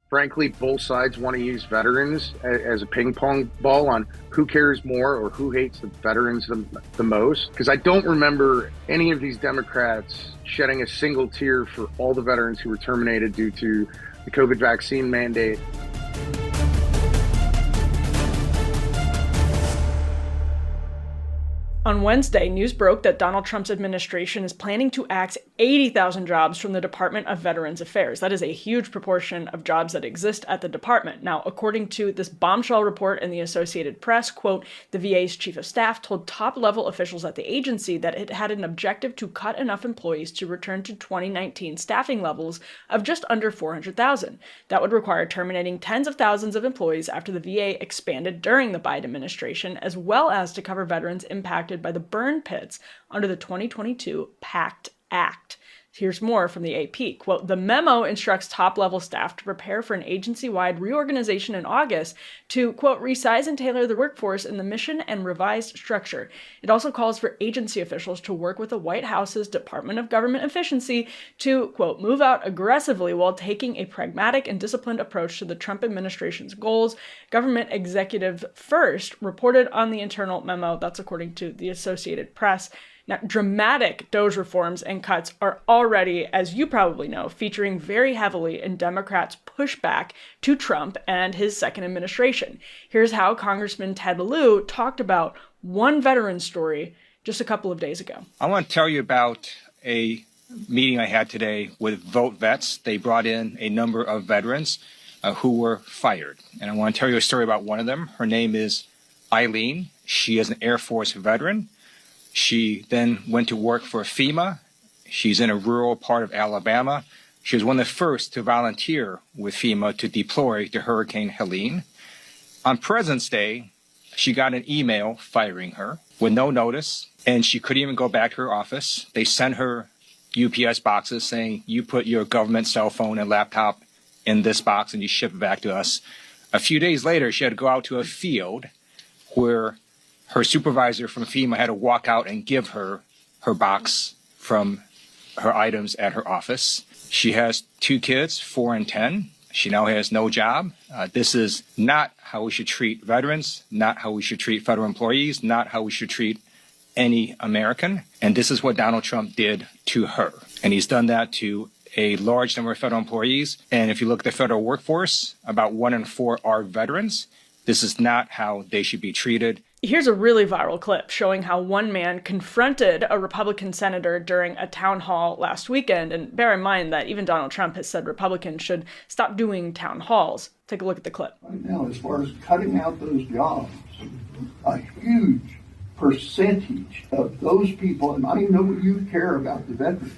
Frankly, both sides want to use veterans as a ping pong ball on who cares more or who hates the veterans the most. Because I don't remember any of these Democrats shedding a single tear for all the veterans who were terminated due to the COVID vaccine mandate. On Wednesday, news broke that Donald Trump's administration is planning to axe 80,000 jobs from the Department of Veterans Affairs. That is a huge proportion of jobs that exist at the department. Now, according to this bombshell report in the Associated Press, quote, the VA's chief of staff told top-level officials at the agency that it had an objective to cut enough employees to return to 2019 staffing levels of just under 400,000. That would require terminating tens of thousands of employees after the VA expanded during the Biden administration, as well as to cover veterans impacted by the burn pits under the 2022 PACT Act. Here's more from the AP. Quote, the memo instructs top-level staff to prepare for an agency-wide reorganization in August to, quote, resize and tailor the workforce in the mission and revised structure. It also calls for agency officials to work with the White House's Department of Government Efficiency to, quote, move out aggressively while taking a pragmatic and disciplined approach to the Trump administration's goals. Government Executive First reported on the internal memo. That's according to the Associated Press. Now, dramatic DOGE reforms and cuts are already, as you probably know, featuring very heavily in Democrats' pushback to Trump and his second administration. Here's how Congressman Ted Lieu talked about one veteran story just a couple of days ago. I want to tell you about a meeting I had today with Vote Vets. They brought in a number of veterans who were fired. And I want to tell you a story about one of them. Her name is Eileen. She is an Air Force veteran. She then went to work for FEMA. She's in a rural part of Alabama. She was one of the first to volunteer with FEMA to deploy to Hurricane Helene. On President's Day, she got an email firing her with no notice, and she couldn't even go back to her office. They sent her UPS boxes saying, you put your government cell phone and laptop in this box and you ship it back to us. A few days later, she had to go out to a field where her supervisor from FEMA had to walk out and give her her box from her items at her office. She has 2 kids, 4 and 10. She now has no job. This is not how we should treat veterans, not how we should treat federal employees, not how we should treat any American. And this is what Donald Trump did to her. And he's done that to a large number of federal employees. And if you look at the federal workforce, about 1 in 4 are veterans. This is not how they should be treated. Here's a really viral clip showing how one man confronted a Republican senator during a town hall last weekend. And bear in mind that even Donald Trump has said Republicans should stop doing town halls. Take a look at the clip. Right now, as far as cutting out those jobs, a huge percentage of those people, and I know you care about the veterans,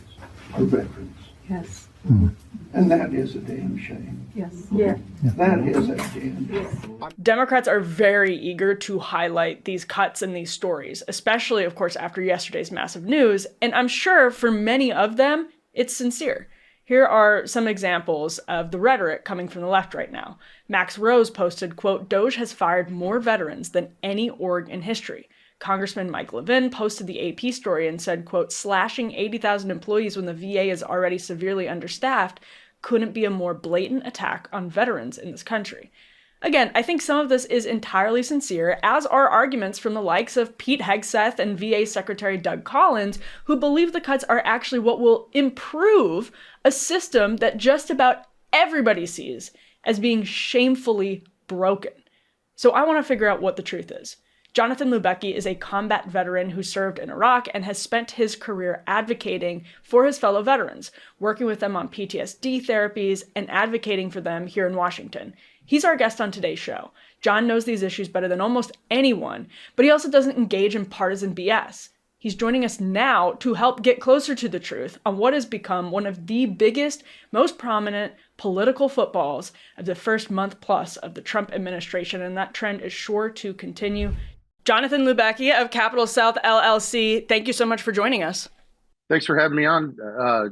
are veterans. Yes. Mm-hmm. And that is a damn shame. Yes. Yeah. That is a damn shame. Democrats are very eager to highlight these cuts and these stories, especially, of course, after yesterday's massive news. And I'm sure for many of them, it's sincere. Here are some examples of the rhetoric coming from the left right now. Max Rose posted, quote, DOGE has fired more veterans than any org in history. Congressman Mike Levin posted the AP story and said, quote, slashing 80,000 employees when the VA is already severely understaffed couldn't be a more blatant attack on veterans in this country. Again, I think some of this is entirely sincere, as are arguments from the likes of Pete Hegseth and VA Secretary Doug Collins, who believe the cuts are actually what will improve a system that just about everybody sees as being shamefully broken. So I want to figure out what the truth is. Jonathan Lubecky is a combat veteran who served in Iraq and has spent his career advocating for his fellow veterans, working with them on PTSD therapies and advocating for them here in Washington. He's our guest on today's show. John knows these issues better than almost anyone, but he also doesn't engage in partisan BS. He's joining us now to help get closer to the truth on what has become one of the biggest, most prominent political footballs of the first month plus of the Trump administration, and that trend is sure to continue. Jonathan Lubecky of Capital South LLC, thank you so much for joining us. Thanks for having me on.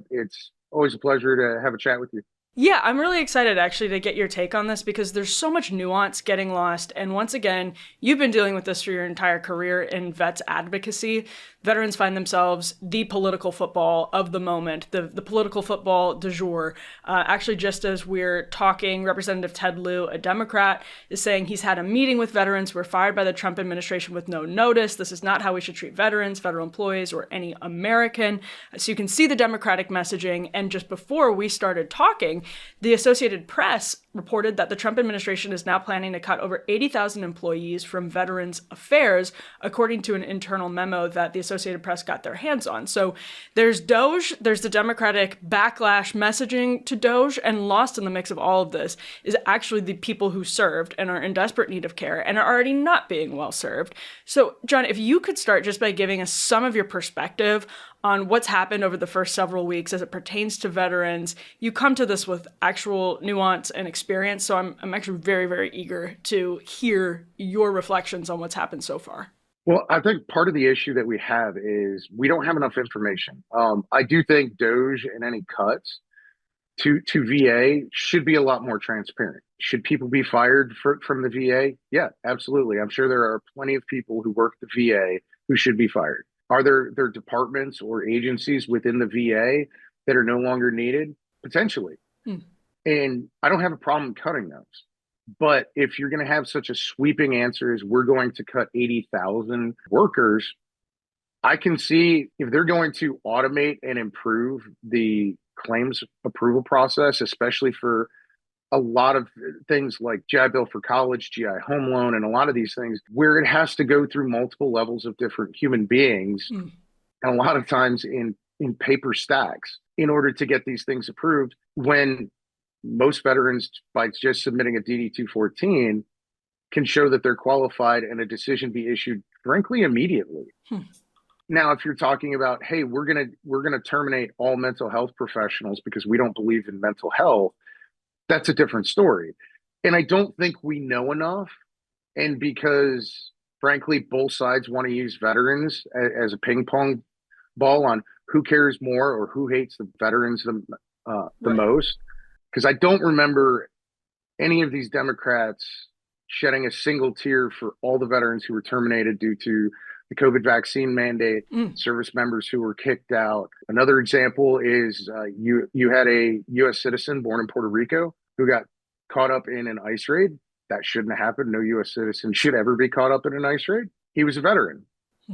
It's always a pleasure to have a chat with you. Yeah, I'm really excited actually to get your take on this because there's so much nuance getting lost. And once again, you've been dealing with this for your entire career in vets advocacy. veterans find themselves the political football of the moment, the political football du jour. Actually, just as we're talking, Representative Ted Lieu, a Democrat, is saying he's had a meeting with veterans who were fired by the Trump administration with no notice. This is not how we should treat veterans, federal employees, or any American. So you can see the Democratic messaging. And just before we started talking, the Associated Press reported that the Trump administration is now planning to cut over 80,000 employees from Veterans Affairs, according to an internal memo that the Associated Press got their hands on. So there's DOGE, there's the Democratic backlash messaging to DOGE, and lost in the mix of all of this is actually the people who served and are in desperate need of care and are already not being well served. So, John, if you could start just by giving us some of your perspective on what's happened over the first several weeks as it pertains to veterans. You come to this with actual nuance and experience, so I'm actually very, very eager to hear your reflections on what's happened so far. Well, I think part of the issue that we have is we don't have enough information. I do think DOGE and any cuts to VA should be a lot more transparent. Should people be fired from the VA? Yeah, absolutely. I'm sure there are plenty of people who work at the VA who should be fired. Are there departments or agencies within the VA that are no longer needed? Potentially. And I don't have a problem cutting those. But if you're going to have such a sweeping answer as we're going to cut 80,000 workers, I can see if they're going to automate and improve the claims approval process, especially for a lot of things like GI Bill for college, GI home loan, and a lot of these things where it has to go through multiple levels of different human beings, and a lot of times in paper stacks in order to get these things approved, when most veterans, by just submitting a DD-214, can show that they're qualified and a decision be issued, frankly, immediately. Now, if you're talking about, hey, we're gonna terminate all mental health professionals because we don't believe in mental health, that's a different story. And I don't think we know enough. And because, frankly, both sides want to use veterans as a ping pong ball on who cares more or who hates the veterans the most. Because I don't remember any of these Democrats shedding a single tear for all the veterans who were terminated due to the COVID vaccine mandate, service members who were kicked out. Another example is you had a U.S. citizen born in Puerto Rico who got caught up in an ICE raid. That shouldn't have happened. No U.S. citizen should ever be caught up in an ICE raid. He was a veteran.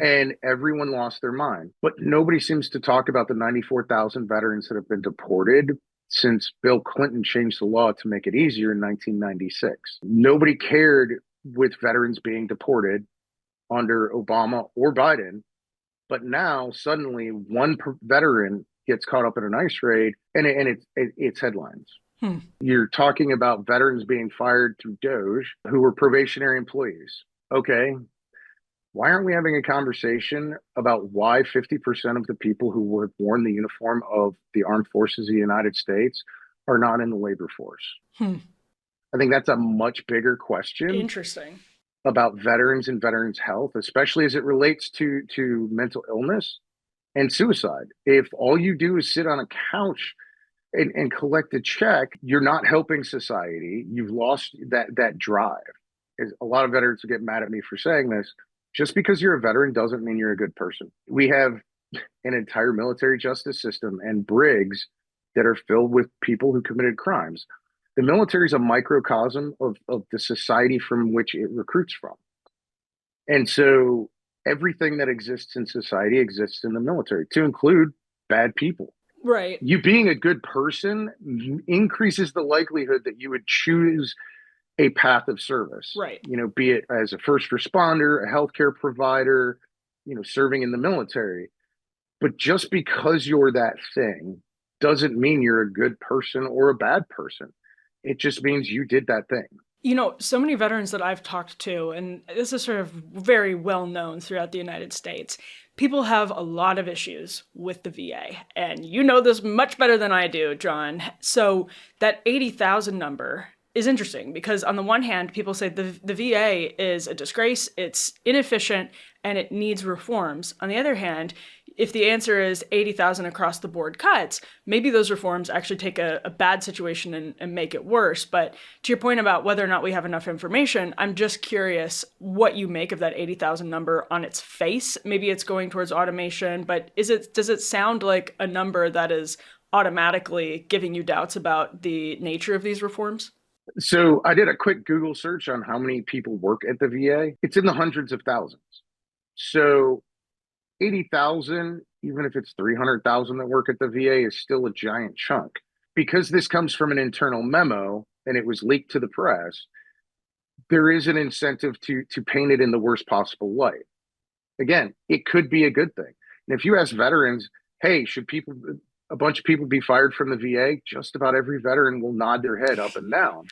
And everyone lost their mind. But nobody seems to talk about the 94,000 veterans that have been deported since Bill Clinton changed the law to make it easier in 1996. Nobody cared with veterans being deported under Obama or Biden, but now suddenly one veteran gets caught up in an ICE raid and it's headlines. You're talking about veterans being fired through DOGE who were probationary employees. Okay, why aren't we having a conversation about why 50% of the people who have worn the uniform of the armed forces of the United States are not in the labor force? I think that's a much bigger question. Interesting. About veterans and veterans' health, especially as it relates to mental illness and suicide. If all you do is sit on a couch and collect a check, you're not helping society. You've lost that drive. A lot of veterans will get mad at me for saying this. Just because you're a veteran doesn't mean you're a good person. We have an entire military justice system and brigs that are filled with people who committed crimes. The military is a microcosm of the society from which it recruits from. And so everything that exists in society exists in the military, to include bad people. Right. You being a good person increases the likelihood that you would choose a path of service. Right. You know, be it as a first responder, a healthcare provider, you know, serving in the military. But just because you're that thing doesn't mean you're a good person or a bad person. It just means you did that thing. You know, so many veterans that I've talked to, and this is sort of very well known throughout the United States, people have a lot of issues with the VA. And you know this much better than I do, John. So that 80,000 number is interesting because on the one hand, people say the VA is a disgrace, it's inefficient, and it needs reforms. On the other hand, if the answer is 80,000 across the board cuts, maybe those reforms actually take a bad situation and make it worse. But to your point about whether or not we have enough information, I'm just curious what you make of that 80,000 number on its face. Maybe it's going towards automation, but does it sound like a number that is automatically giving you doubts about the nature of these reforms? So I did a quick Google search on how many people work at the VA. It's in the hundreds of thousands. So 80,000, even if it's 300,000 that work at the VA, is still a giant chunk. Because this comes from an internal memo and it was leaked to the press, there is an incentive to paint it in the worst possible light. Again, it could be a good thing. And if you ask veterans, hey, should a bunch of people be fired from the VA? Just about every veteran will nod their head up and down.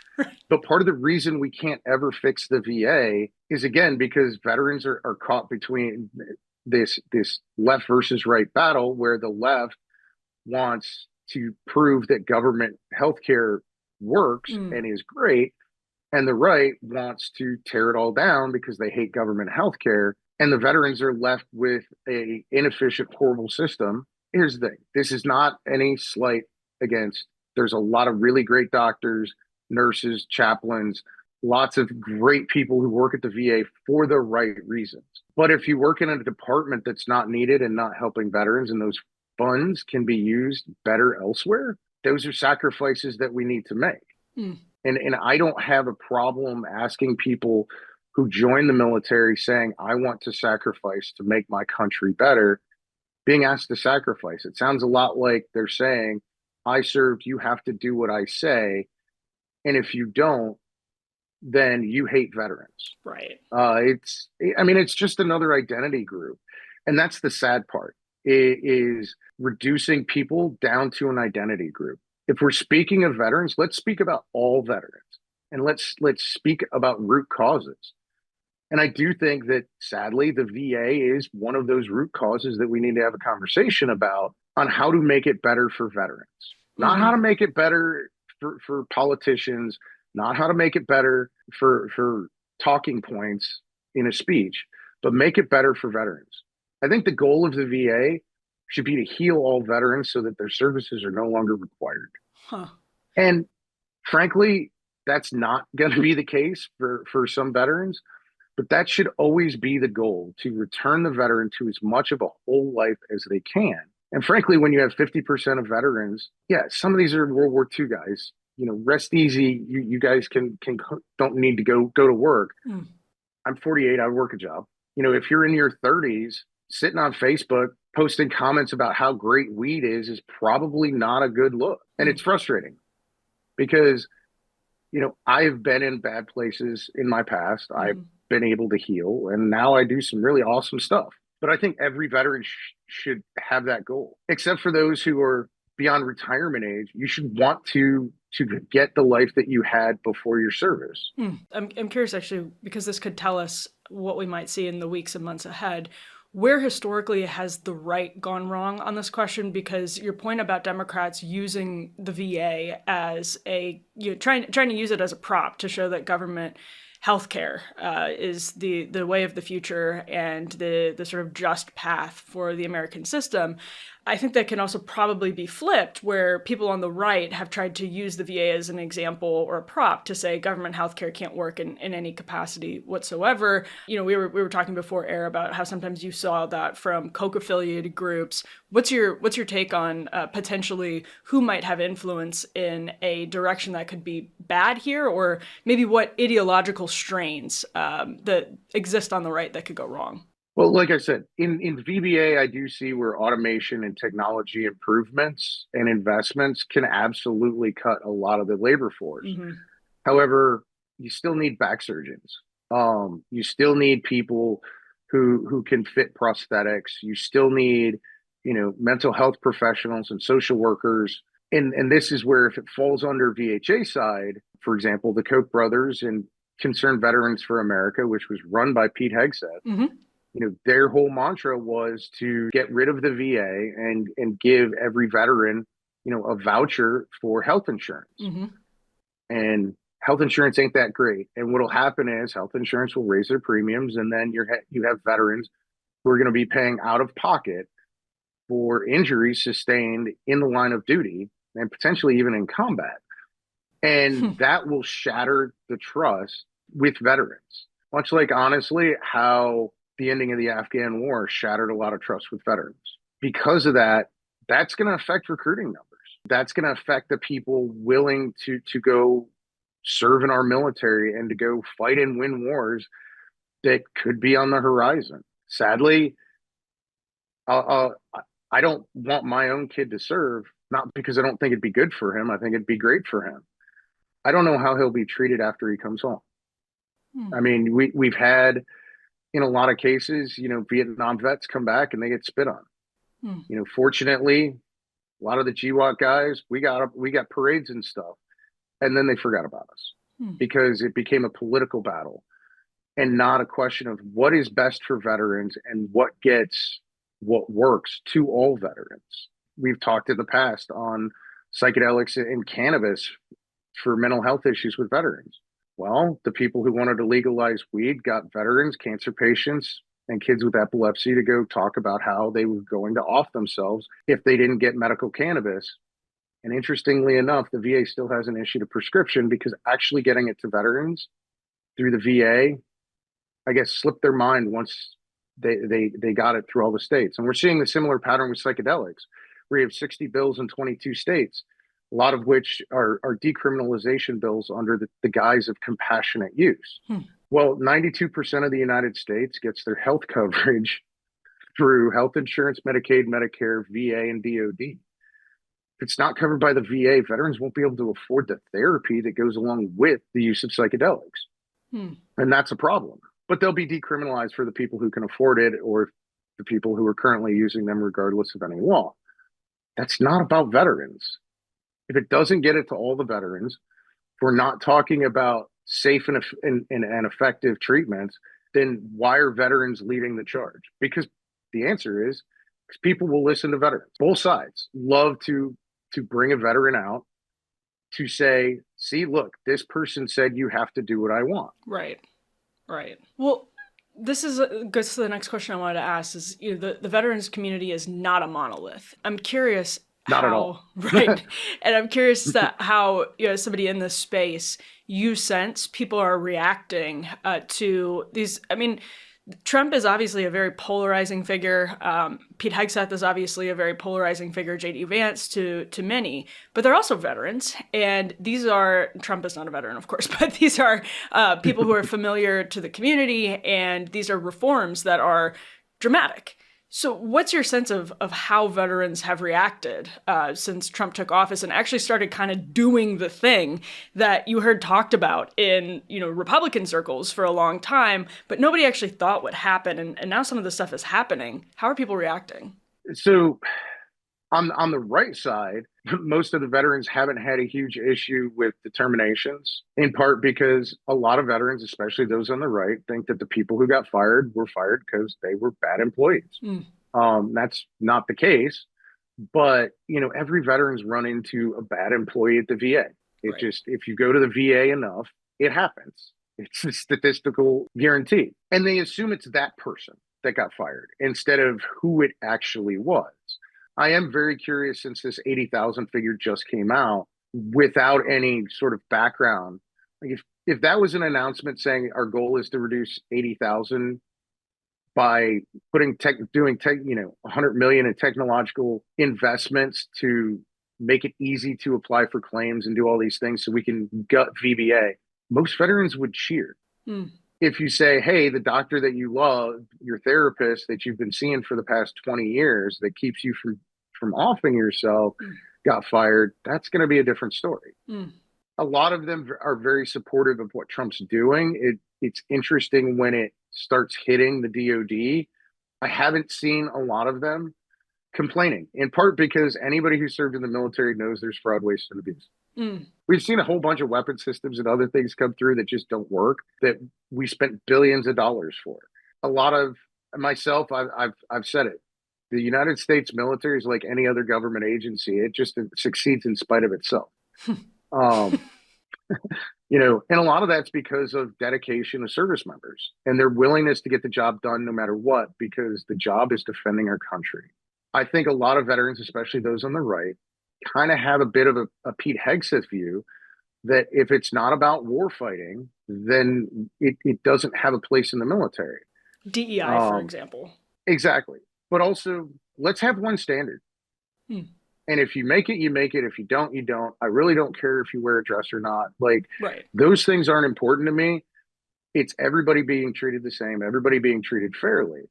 But part of the reason we can't ever fix the VA is, again, because veterans are caught between this left versus right battle where the left wants to prove that government healthcare works and is great, and the right wants to tear it all down because they hate government healthcare, and the veterans are left with a inefficient, horrible system. Here's the thing. This is not any slight against, there's a lot of really great doctors, nurses, chaplains, lots of great people who work at the VA for the right reasons. But if you work in a department that's not needed and not helping veterans, and those funds can be used better elsewhere, those are sacrifices that we need to make. And I don't have a problem asking people who join the military saying, I want to sacrifice to make my country better, being asked to sacrifice. It sounds a lot like they're saying, I served, you have to do what I say. And if you don't, then you hate veterans. Right. It's just another identity group. And that's the sad part, is reducing people down to an identity group. If we're speaking of veterans, let's speak about all veterans, and let's speak about root causes. And I do think that, sadly, the VA is one of those root causes that we need to have a conversation about on how to make it better for veterans, not how to make it better for politicians, not how to make it better for talking points in a speech, but make it better for veterans. I think the goal of the VA should be to heal all veterans so that their services are no longer required. And frankly, that's not going to be the case for some veterans, but that should always be the goal, to return the veteran to as much of a whole life as they can. And frankly, when you have 50% of veterans, some of these are World War II guys. Rest easy. You guys don't need to go to work. I'm 48. I work a job. If you're in your 30s, sitting on Facebook, posting comments about how great weed is probably not a good look. And it's frustrating because, I've been in bad places in my past. I've been able to heal, and now I do some really awesome stuff. But I think every veteran should have that goal, except for those who are beyond retirement age. You should want to get the life that you had before your service. I'm curious, actually, because this could tell us what we might see in the weeks and months ahead. Where historically has the right gone wrong on this question? Because your point about Democrats using the VA as trying to use it as a prop to show that government healthcare is the way of the future and the sort of just path for the American system. I think that can also probably be flipped, where people on the right have tried to use the VA as an example or a prop to say government healthcare can't work in any capacity whatsoever. We were talking before air about how sometimes you saw that from Koch affiliated groups. What's your take on potentially who might have influence in a direction that could be bad here, or maybe what ideological strains that exist on the right that could go wrong? Well, like I said, in VBA, I do see where automation and technology improvements and investments can absolutely cut a lot of the labor force. However, you still need back surgeons. You still need people who can fit prosthetics. You still need, mental health professionals and social workers. And this is where, if it falls under VHA side, for example, the Koch brothers and Concerned Veterans for America, which was run by Pete Hegseth, their whole mantra was to get rid of the VA and give every veteran, a voucher for health insurance. And health insurance ain't that great. And what'll happen is health insurance will raise their premiums, and then you have veterans who are going to be paying out of pocket for injuries sustained in the line of duty and potentially even in combat. And that will shatter the trust with veterans, much like, honestly, how the ending of the Afghan war shattered a lot of trust with veterans. Because of that, that's going to affect recruiting numbers. That's going to affect the people willing to go serve in our military and to go fight and win wars that could be on the horizon. Sadly, I don't want my own kid to serve, not because I don't think it'd be good for him. I think it'd be great for him. I don't know how he'll be treated after he comes home. I mean, we've had, in a lot of cases, Vietnam vets come back and they get spit on. Fortunately, a lot of the GWOT guys, we got parades and stuff, and then they forgot about us because it became a political battle and not a question of what is best for veterans and what works to all veterans. We've talked in the past on psychedelics and cannabis for mental health issues with veterans. Well, the people who wanted to legalize weed got veterans, cancer patients, and kids with epilepsy to go talk about how they were going to off themselves if they didn't get medical cannabis. And interestingly enough, the VA still hasn't issued a prescription because actually getting it to veterans through the VA, I guess, slipped their mind once they got it through all the states. And we're seeing the similar pattern with psychedelics, where you have 60 bills in 22 states, a lot of which are decriminalization bills under the guise of compassionate use. Well, 92% of the United States gets their health coverage through health insurance, Medicaid, Medicare, VA, and DOD. If it's not covered by the VA, veterans won't be able to afford the therapy that goes along with the use of psychedelics. And that's a problem. But they'll be decriminalized for the people who can afford it or the people who are currently using them regardless of any law. That's not about veterans. If it doesn't get it to all the veterans, if we're not talking about safe and effective treatments, then why are veterans leading the charge? Because the answer is because people will listen to veterans. Both sides love to bring a veteran out to say, see, look, this person said you have to do what I want. Right. Well, this goes to the next question I wanted to ask is, the veterans community is not a monolith. I'm curious Not at all. Right. And I'm curious how, as somebody in this space, you sense people are reacting to these. I mean, Trump is obviously a very polarizing figure. Pete Hegseth is obviously a very polarizing figure, J.D. Vance to many, but they're also veterans. And Trump is not a veteran, of course, but these are people who are familiar to the community, and these are reforms that are dramatic. So what's your sense of how veterans have reacted since Trump took office and actually started kind of doing the thing that you heard talked about in, Republican circles for a long time, but nobody actually thought would happen. And now some of this stuff is happening. How are people reacting? So on the right side, most of the veterans haven't had a huge issue with determinations, in part because a lot of veterans, especially those on the right, think that the people who got fired were fired because they were bad employees. That's not the case. But, every veteran's run into a bad employee at the VA. If you go to the VA enough, it happens. It's a statistical guarantee. And they assume it's that person that got fired instead of who it actually was. I am very curious, since this 80,000 figure just came out without any sort of background. Like if that was an announcement saying our goal is to reduce 80,000 by doing 100 million in technological investments to make it easy to apply for claims and do all these things so we can gut VBA, most veterans would cheer. If you say, hey, the doctor that you love, your therapist that you've been seeing for the past 20 years that keeps you from offing yourself got fired, that's going to be a different story. A lot of them are very supportive of what Trump's doing. It's interesting when it starts hitting the DOD. I haven't seen a lot of them complaining, in part because anybody who served in the military knows there's fraud, waste, and abuse. We've seen a whole bunch of weapon systems and other things come through that just don't work, that we spent billions of dollars for. A lot of myself, I've said it. The United States military is like any other government agency. It just succeeds in spite of itself. And a lot of that's because of dedication of service members and their willingness to get the job done no matter what, because the job is defending our country. I think a lot of veterans, especially those on the right, kind of have a bit of a Pete Hegseth view that if it's not about war fighting, then it doesn't have a place in the military. DEI, for example. Exactly. But also, let's have one standard. And if you make it, you make it. If you don't, you don't. I really don't care if you wear a dress or not. Like, right. Those things aren't important to me. It's everybody being treated the same, everybody being treated fairly.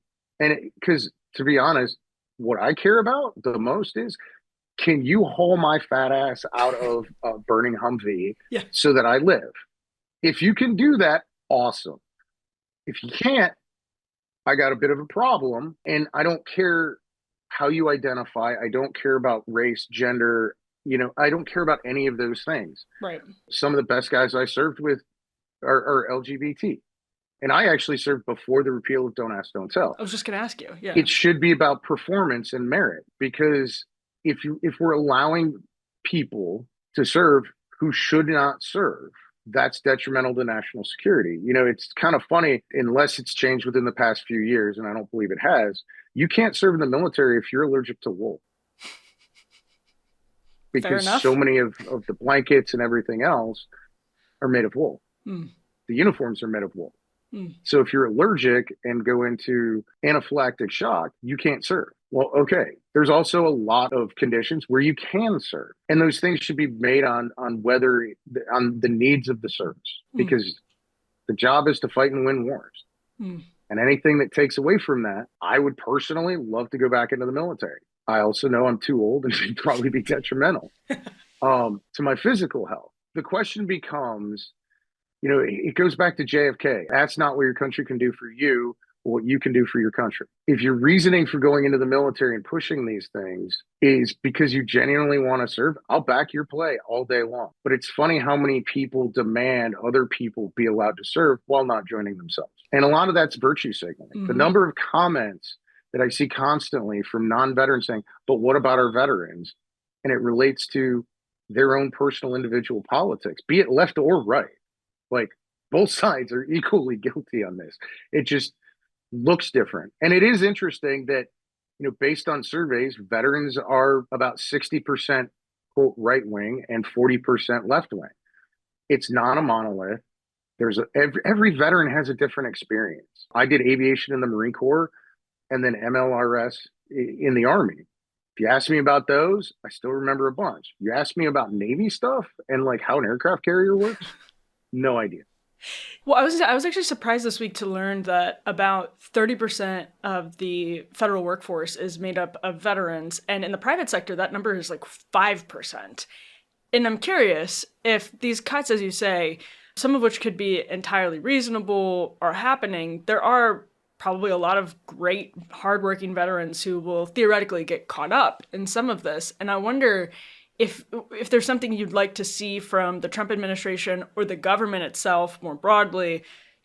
And because to be honest, what I care about the most is, can you haul my fat ass out of a burning Humvee so that I live? If you can do that, awesome. If you can't, I got a bit of a problem. And I don't care how you identify. I don't care about race, gender. I don't care about any of those things. Right. Some of the best guys I served with are LGBT. And I actually served before the repeal of Don't Ask, Don't Tell. I was just going to ask you. Yeah. It should be about performance and merit, because if we're allowing people to serve who should not serve, that's detrimental to national security. It's kind of funny, unless it's changed within the past few years, and I don't believe it has. You can't serve in the military if you're allergic to wool. Because so many of the blankets and everything else are made of wool. The uniforms are made of wool. So if you're allergic and go into anaphylactic shock, you can't serve. Well, okay. There's also a lot of conditions where you can serve. And those things should be made on the needs of the service, because the job is to fight and win wars. And anything that takes away from that, I would personally love to go back into the military. I also know I'm too old and should probably be detrimental to my physical health. The question becomes, it goes back to JFK. That's not what your country can do for you, or what you can do for your country. If your reasoning for going into the military and pushing these things is because you genuinely want to serve, I'll back your play all day long. But it's funny how many people demand other people be allowed to serve while not joining themselves. And a lot of that's virtue signaling. The number of comments that I see constantly from non-veterans saying, but what about our veterans? And it relates to their own personal individual politics, be it left or right. Like, both sides are equally guilty on this. It just looks different. And it is interesting that, based on surveys, veterans are about 60% quote right wing and 40% left wing. It's not a monolith. Every veteran has a different experience. I did aviation in the Marine Corps and then MLRS in the Army. If you ask me about those, I still remember a bunch. You ask me about Navy stuff and like how an aircraft carrier works, no idea. Well, I was actually surprised this week to learn that about 30% of the federal workforce is made up of veterans, and in the private sector, that number is like 5%. And I'm curious if these cuts, as you say, some of which could be entirely reasonable, are happening. There are probably a lot of great, hardworking veterans who will theoretically get caught up in some of this, and I wonder if there's something you'd like to see from the Trump administration or the government itself more broadly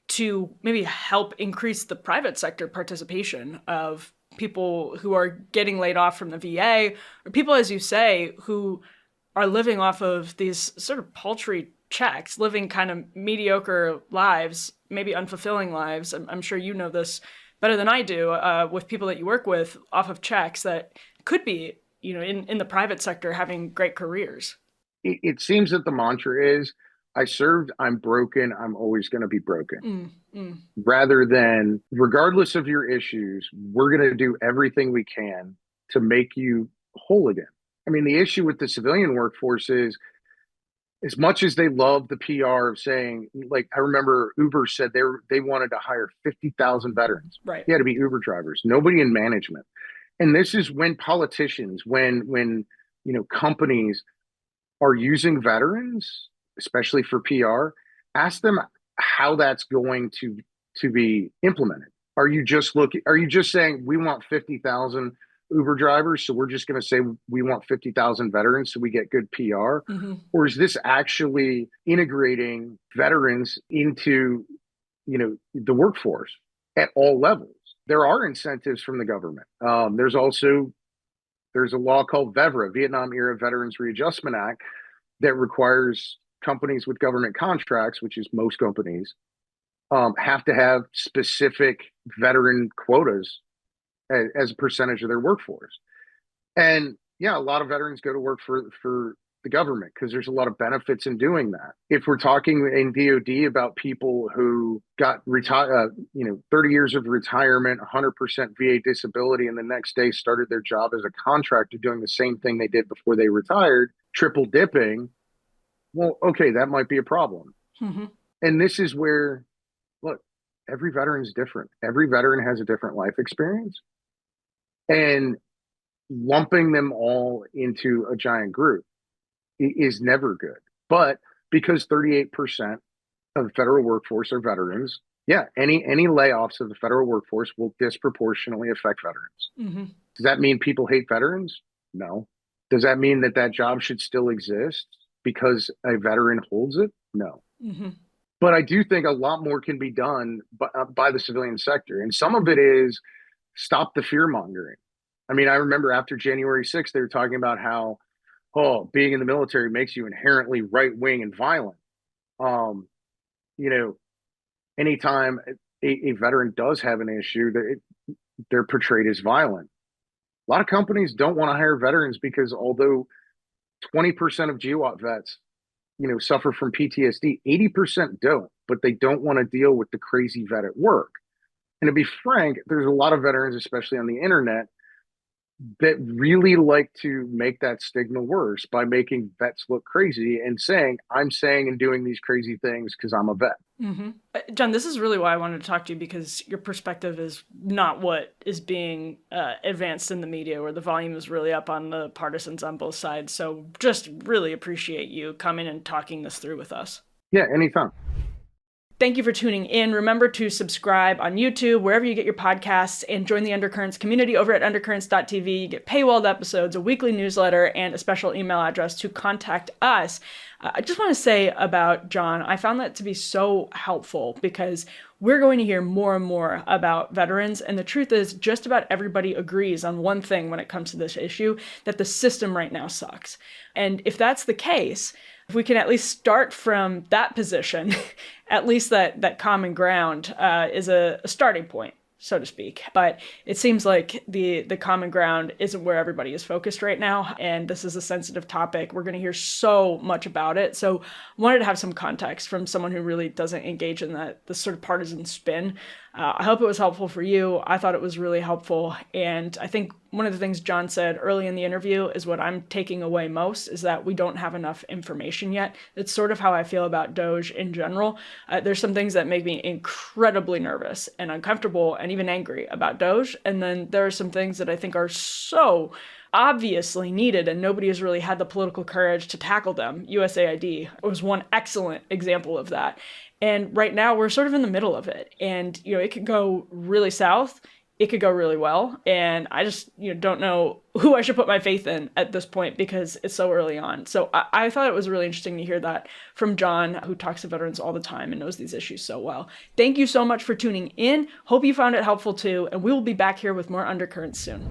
to maybe help increase the private sector participation of people who are getting laid off from the VA, or people, as you say, who are living off of these sort of paltry checks, living kind of mediocre lives, maybe unfulfilling lives. I'm sure you know this better than I do, with people that you work with off of checks that could be, in the private sector having great careers. It seems that the mantra is, I served, I'm broken, I'm always going to be broken. Rather than, regardless of your issues, we're going to do everything we can to make you whole again. I mean, the issue with the civilian workforce is, as much as they love the PR of saying, like, I remember Uber said they wanted to hire 50,000 veterans. Right. They had to be Uber drivers, nobody in management. And this is when politicians, when companies are using veterans, especially for PR, ask them how that's going to be implemented. Are you just saying we want 50,000 Uber drivers, so we're just going to say we want 50,000 veterans so we get good PR? Or is this actually integrating veterans into the workforce at all levels? There are incentives from the government. There's a law called VEVRA, Vietnam Era Veterans Readjustment Act, that requires companies with government contracts, which is most companies, have to have specific veteran quotas as a percentage of their workforce. And yeah, a lot of veterans go to work for the government because there's a lot of benefits in doing that. If we're talking in DOD about people who got 30 years of retirement, 100% VA disability, and the next day started their job as a contractor doing the same thing they did before they retired, triple dipping, well, okay, that might be a problem. Mm-hmm. And this is where, look, every veteran is different. Every veteran has a different life experience. And lumping them all into a giant group is never good. But because 38% of the federal workforce are veterans, yeah, any layoffs of the federal workforce will disproportionately affect veterans. Mm-hmm. Does that mean people hate veterans? No. Does that mean that job should still exist because a veteran holds it? No. Mm-hmm. But I do think a lot more can be done by the civilian sector. And some of it is stop the fear mongering. I mean, I remember after January 6th, they were talking about how, being in the military makes you inherently right-wing and violent. Anytime a veteran does have an issue, they're portrayed as violent. A lot of companies don't want to hire veterans because although 20% of GWOT vets, suffer from PTSD, 80% don't, but they don't want to deal with the crazy vet at work. And to be frank, there's a lot of veterans, especially on the internet, that really like to make that stigma worse by making vets look crazy and saying, I'm saying and doing these crazy things because I'm a vet. Mm-hmm. John, this is really why I wanted to talk to you, because your perspective is not what is being advanced in the media, where the volume is really up on the partisans on both sides. So just really appreciate you coming and talking this through with us. Yeah, anytime. Thank you for tuning in. Remember to subscribe on YouTube, wherever you get your podcasts, and join the Undercurrents community over at undercurrents.tv. You get paywalled episodes, a weekly newsletter, and a special email address to contact us. I just want to say about John, I found that to be so helpful because we're going to hear more and more about veterans. And the truth is, just about everybody agrees on one thing when it comes to this issue, that the system right now sucks. And if that's the case, if we can at least start from that position, at least that common ground is a starting point, so to speak. But it seems like the common ground isn't where everybody is focused right now. And this is a sensitive topic. We're going to hear so much about it. So I wanted to have some context from someone who really doesn't engage in the sort of partisan spin. I hope it was helpful for you. I thought it was really helpful. And I think one of the things John said early in the interview is what I'm taking away most, is that we don't have enough information yet. It's sort of how I feel about DOGE in general. There's some things that make me incredibly nervous and uncomfortable and even angry about DOGE. And then there are some things that I think are so obviously needed and nobody has really had the political courage to tackle them. USAID was one excellent example of that. And right now we're sort of in the middle of it. And, it could go really south. It could go really well. And I just, don't know who I should put my faith in at this point because it's so early on. So I thought it was really interesting to hear that from John, who talks to veterans all the time and knows these issues so well. Thank you so much for tuning in. Hope you found it helpful too. And we will be back here with more Undercurrents soon.